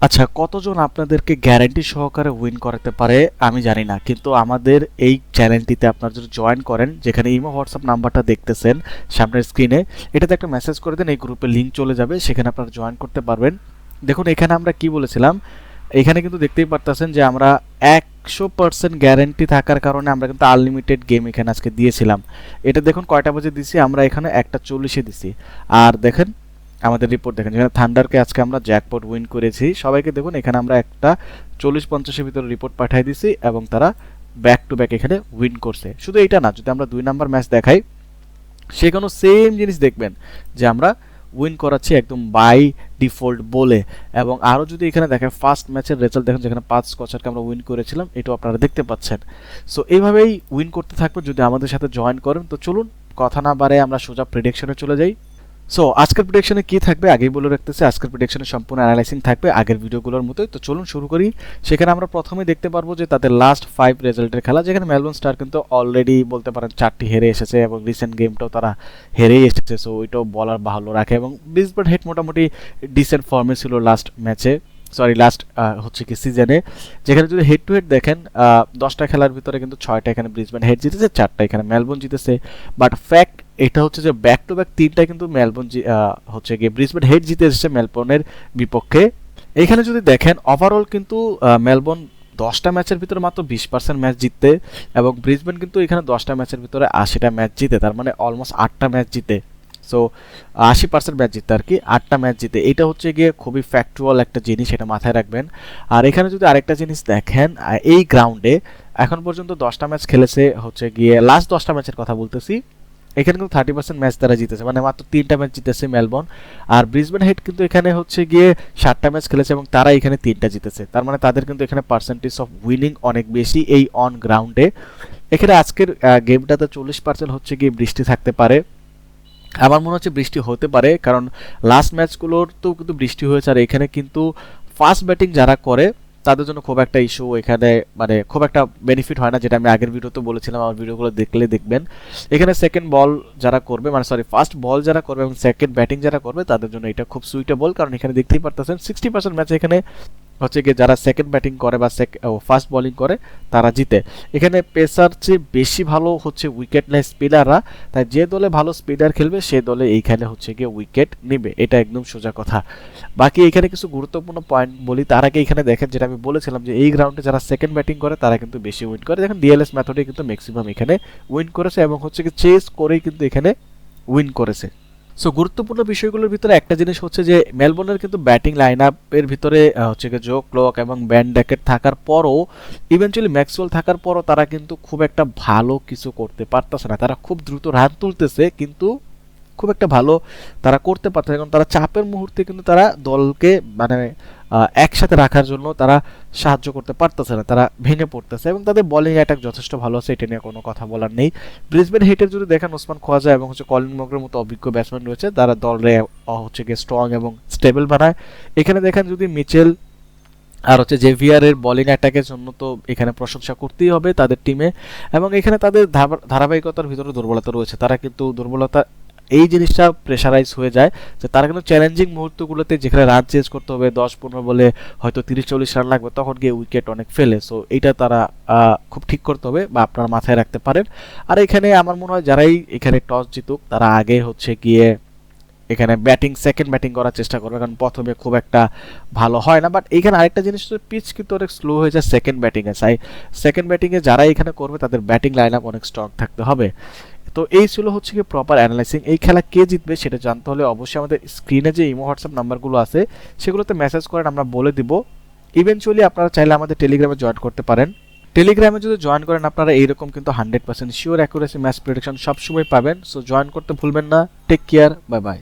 আচ্ছা, কতজন আপনাদেরকে গ্যারান্টি সহকারে উইন করাতে পারে আমি জানি না, কিন্তু আমাদের এই চ্যানেলটিতে আপনারা যদি জয়েন করেন, যেখানে ইমো হোয়াটসঅ্যাপ নাম্বারটা দেখতেছেন সামনের স্ক্রিনে, এটাতে একটা মেসেজ করে দেন, এই গ্রুপের লিঙ্ক চলে যাবে, সেখানে আপনারা জয়েন করতে পারবেন। দেখুন এখানে আমরা কি বলেছিলাম, এখানে কিন্তু দেখতেই পারতেছেন যে আমরা 100% গ্যারান্টি থাকার কারণে আমরা কিন্তু আনলিমিটেড গেম এখানে আজকে দিয়েছিলাম। এটা দেখুন কয়টা বাজে দিছি, আমরা এখানে 1:40-এ দিছি। আর দেখেন আমাদের রিপোর্ট দেখেন, যেখানে থান্ডারকে আজকে আমরা জ্যাকপট উইন করেছি। সবাইকে দেখুন এখানে আমরা একটা 40-50-এর ভিতরে রিপোর্ট পাঠিয়ে দিছি এবং তারা ব্যাক টু ব্যাক এখানে উইন করছে। শুধু এইটা না, যদি আমরা 2 নাম্বার ম্যাচ দেখাই, সেখানেও সেম জিনিস দেখবেন যে আমরা উইন করাচ্ছি একদম বাই ডিফল্ট বলে। এবং আরও যদি এখানে দেখেন ফার্স্ট ম্যাচের রেজাল্ট দেখেন, যেখানে 5 স্কচারকে আমরা উইন করেছিলাম, এটাও আপনারা দেখতে পাচ্ছেন। সো এইভাবেই উইন করতে থাকবেন যদি আমাদের সাথে জয়েন করেন। তো চলুন কথা না বাড়ায় আমরা সোজা প্রেডিকশনে চলে যাই। সো আজকের প্রেডিকশনে কি থাকবে আগেই বলে রাখতেছে, আজকের প্রেডিকশনে সম্পূর্ণ অ্যানালাইসিং থাকবে আগের ভিডিওগুলোর মতোই। তো চলুন শুরু করি। সেখানে আমরা প্রথমে দেখতে পারবো যে তাদের লাস্ট 5 রেজাল্টের খেলা, যেখানে মেলবোর্ন স্টার কিন্তু অলরেডি বলতে পারেন 4টি হেরে এসেছে এবং রিসেন্ট গেমটাও তারা হেরেই এসেছে। সো ওইটাও বলার বাহুল্য রাখে। এবং ব্রিসবেন হেড মোটামুটি ডিসেন্ট ফর্মে ছিল লাস্ট ম্যাচে, সরি লাস্ট হচ্ছে কি সিজনে, যেখানে যদি হেড টু হেড দেখেন 10টা খেলার ভিতরে কিন্তু 6টা এখানে ব্রিসবেন হেড জিতেছে, 4টা এখানে মেলবোর্ন জিতেছে। বাট ফ্যাক্ট এটা হচ্ছে যে ব্যাক টু ব্যাক 3টা কিন্তু মেলবোর্ন হচ্ছে গিয়ে ব্রিসবেন হেড জিতে এসেছে মেলবোর্নের বিপক্ষে। এখানে যদি দেখেন ওভারঅল কিন্তু মেলবোর্ন 10টা ম্যাচের ভিতরে মাত্র 20% ম্যাচ জিততে, এবং ব্রিসবেন কিন্তু এখানে 10টা ম্যাচের ভিতরে 80টা ম্যাচ জিতে, তার মানে অলমোস্ট 8টা ম্যাচ জিতে। সো 80% ম্যাচ জিতে আর কি, 8টা ম্যাচ জিতে। এটা হচ্ছে গিয়ে খুবই ফ্যাক্টুয়াল একটা জিনিস, এটা মাথায় রাখবেন। আর এখানে যদি আরেকটা জিনিস দেখেন, এই গ্রাউন্ডে এখন পর্যন্ত 10টা ম্যাচ খেলেছে, হচ্ছে গিয়ে লাস্ট 10টা ম্যাচের কথা বলতেছি, এখানে কিন্তু 30% ম্যাচ তারা জিতেছে, মানে মাত্র 3টা ম্যাচ জিতেছে মেলবোর্ন। আর ব্রিসবেন হেড কিন্তু এখানে হচ্ছে গিয়ে 7টা ম্যাচ খেলেছে এবং তারা এখানে 3টা জিতেছে, তার মানে তাদের কিন্তু এখানে পার্সেন্টেজ অফ উইনিং অনেক বেশি এই অন গ্রাউন্ডে। এখানে আজকের গেমটাতে 40% হচ্ছে গিয়ে বৃষ্টি থাকতে পারে। আমার মনে হচ্ছে বৃষ্টি হতে পারে, কারণ লাস্ট ম্যাচগুলোর তো কিন্তু বৃষ্টি হয়েছে। আর এখানে কিন্তু ফাস্ট ব্যাটিং যারা করে তাদের জন্য খুব একটা ইস্যু এখানে, মানে খুব একটা বেনিফিট হয় না, যেটা আমি আগের ভিডিওতে বলেছিলাম, আমার ভিডিওগুলো দেখলে দেখবেন। এখানে সেকেন্ড বল যারা করবে, মানে সরি ফার্স্ট বল যারা করবে এবং সেকেন্ড ব্যাটিং যারা করবে, তাদের জন্য এটা খুব সুইটেবল, কারণ এখানে দেখতেই পারতেছেন 60% ম্যাচ এখানে হচ্ছে গিয়ে যারা সেকেন্ড ব্যাটিং করে বা ফার্স্ট বোলিং করে তারা জিতে। এখানে পেসার চেয়ে বেশি ভালো হচ্ছে উইকেটলেস স্পিনাররা, তাই যে দলে ভালো স্পিনার খেলবে সে দলে এইখানে হচ্ছে গিয়ে উইকেট নেবে, এটা একদম সোজা কথা। বাকি এখানে কিছু গুরুত্বপূর্ণ পয়েন্ট বলি, তার আগে এখানে দেখেন যেটা আমি বলেছিলাম যে এই গ্রাউন্ডে যারা সেকেন্ড ব্যাটিং করে তারা কিন্তু বেশি উইন করে। দেখেন ডিএলএস মেথডে কিন্তু ম্যাক্সিমাম এখানে উইন করেছে এবং হচ্ছে কি চেস করেই কিন্তু এখানে উইন করেছে। সো গুরুত্বপূর্ণ বিষয়গুলোর ভিতরে একটা জিনিস হচ্ছে যে মেলবোর্নের কিন্তু ব্যাটিং লাইন আপের ভিতরে হচ্ছে গিয়ে জো ক্লক এবং ব্যান ড্যাকেট থাকার পরও, ইভেনচুয়ালি ম্যাক্সওয়েল থাকার পরও তারা কিন্তু খুব একটা ভালো কিছু করতে পারতেছে না। তারা খুব দ্রুত রান তুলতেছে কিন্তু খুব একটা ভালো তারা করতে পারতেছে, কারণ তারা চাপের মুহূর্তে কিন্তু তারা দলকে মানে একসাথে রাখার জন্য তারা সাহায্য করতে পারতেছে না, তারা ভেঙে পড়তেছে। এবং তাদের বোলিং অ্যাটাক যথেষ্ট ভালো আছে, এটা নিয়ে কোনো কথা বলার নেই। ব্রিসবেন হেটের যদি দেখেন ওসমান খোয়াজা এবং হচ্ছে কলিন মগরের মতো অভিজ্ঞ ব্যাটসম্যান রয়েছে, তারা দলরে হচ্ছে গিয়ে স্ট্রং এবং স্টেবল বানায়। এখানে দেখেন যদি মিচেল আর হচ্ছে জেভিয়ারের বোলিং অ্যাটাকের জন্য তো এখানে প্রশংসা করতেই হবে তাদের টিমে। এবং এখানে তাদের ধারাবাহিকতার ভিতরে দুর্বলতা রয়েছে, তারা কিন্তু দুর্বলতা এই জিনিসটা প্রেশারাইজ হয়ে যায় যে তারা কিন্তু চ্যালেঞ্জিং মুহূর্তগুলোতে যেখানে রান চেঞ্জ করতে হবে 10-15 বলে হয়তো 30-40 রান লাগবে, তখন গিয়ে উইকেট অনেক ফেলে। সো এইটা তারা খুব ঠিক করতে হবে বা আপনারা মাথায় রাখতে পারেন। আর এখানে আমার মনে হয় যারাই এখানে টস জিতুক তারা আগে হচ্ছে গিয়ে এখানে সেকেন্ড ব্যাটিং করার চেষ্টা করবে, কারণ প্রথমে খুব একটা ভালো হয় না। বাট এখানে আরেকটা জিনিস হচ্ছে পিচ কিন্তু অনেক স্লো হয়ে যায় সেকেন্ড ব্যাটিংয়ে, তাই সেকেন্ড ব্যাটিংয়ে যারা এখানে করবে তাদের ব্যাটিং লাইন আপ অনেক স্ট্রং থাকতে হবে। তো এই ছিল হচ্ছে কি প্রপার অ্যানালাইসিং। এই খেলা কে জিতবে সেটা জানতে হলে অবশ্যই আমাদের স্ক্রিনে যে ইমো হোয়াটসঅ্যাপ নাম্বারগুলো আছে সেগুলোতে মেসেজ করেন, আমরা বলে দিব। ইভেনচুয়ালি আপনারা চাইলে আমাদের টেলিগ্রামে জয়েন করতে পারেন। টেলিগ্রামে যদি জয়েন করেন আপনারা এইরকম কিন্তু 100% শিওর অ্যাকুরেসি ম্যাচ প্রেডিকশন সবসময় পাবেন। সো জয়েন করতে ভুলবেন না। Take care, bye by.